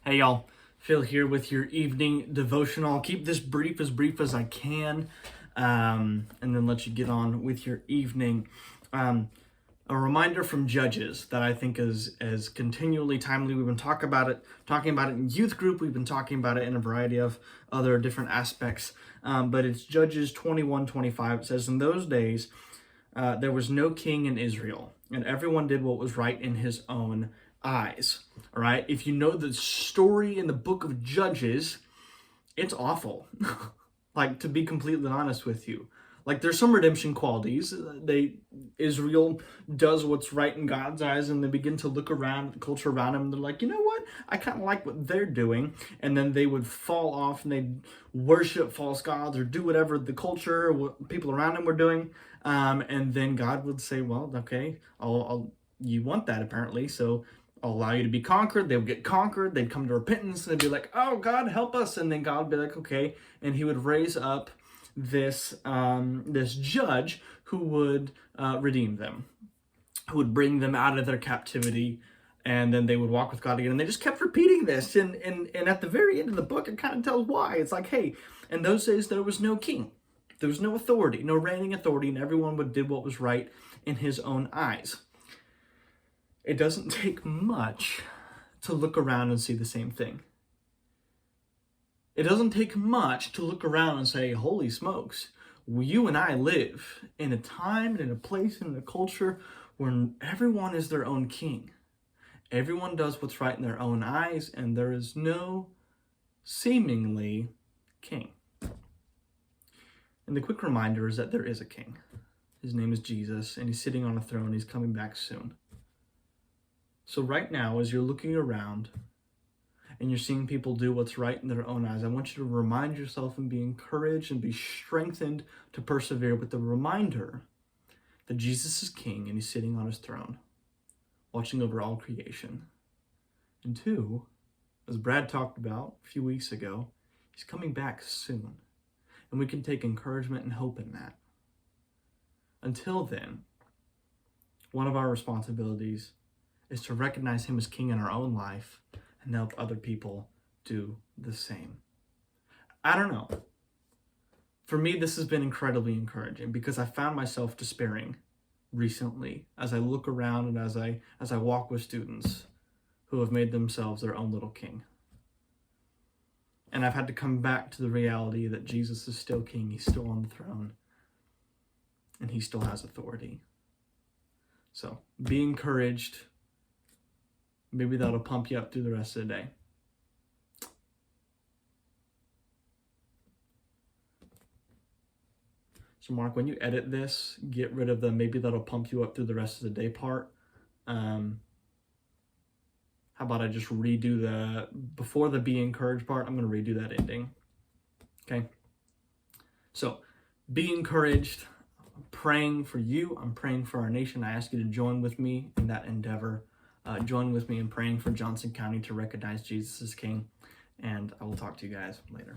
Hey y'all, Phil here with your evening devotional. I'll keep this brief as I can, and then let you get on with your evening. A reminder from Judges that I think is continually timely. We've been talking about it in youth group. We've been talking about it in a variety of other different aspects. But it's Judges 21:25. It says, "In those days, there was no king in Israel, and everyone did what was right in his own eyes." All right. If you know the story in the book of Judges, it's awful. Like, to be completely honest with you, like, there's some redemption qualities. Israel does what's right in God's eyes, and they begin to look around at the culture around them, and they're like, you know what? I kind of like what they're doing. And then they would fall off and they'd worship false gods or do whatever the culture, what people around them were doing. And then God would say, well, okay, you want that apparently, so I'll allow you to be conquered. They would get conquered. They'd come to repentance and they'd be like, oh, God, help us. And then God would be like, okay. And he would raise up this judge who would redeem them, who would bring them out of their captivity, and then they would walk with God again. And they just kept repeating this. And at the very end of the book, it kind of tells why. It's like, hey, in those days, there was no king. There was no authority, no reigning authority, and everyone did what was right in his own eyes. It doesn't take much to look around and see the same thing. It doesn't take much to look around and say, holy smokes, you and I live in a time and in a place and in a culture where everyone is their own king. Everyone does what's right in their own eyes, and there is no seemingly king. And the quick reminder is that there is a king. His name is Jesus, and he's sitting on a throne. He's coming back soon. So right now, as you're looking around and you're seeing people do what's right in their own eyes, I want you to remind yourself and be encouraged and be strengthened to persevere with the reminder that Jesus is king and he's sitting on his throne, watching over all creation. And two, as Brad talked about a few weeks ago, he's coming back soon. And we can take encouragement and hope in that. Until then, one of our responsibilities is to recognize him as king in our own life and help other people do the same. I don't know. For me, this has been incredibly encouraging because I found myself despairing recently as I look around and as I walk with students who have made themselves their own little king. And I've had to come back to the reality that Jesus is still king, he's still on the throne, and he still has authority. So be encouraged. Maybe that'll pump you up through the rest of the day. So Mark, when you edit this, get rid of the maybe that'll pump you up through the rest of the day part. How about I just redo the, before the be encouraged part, I'm going to redo that ending. Okay? So, be encouraged. I'm praying for you. I'm praying for our nation. I ask you to join with me in that endeavor. Join with me in praying for Johnson County to recognize Jesus as King. And I will talk to you guys later.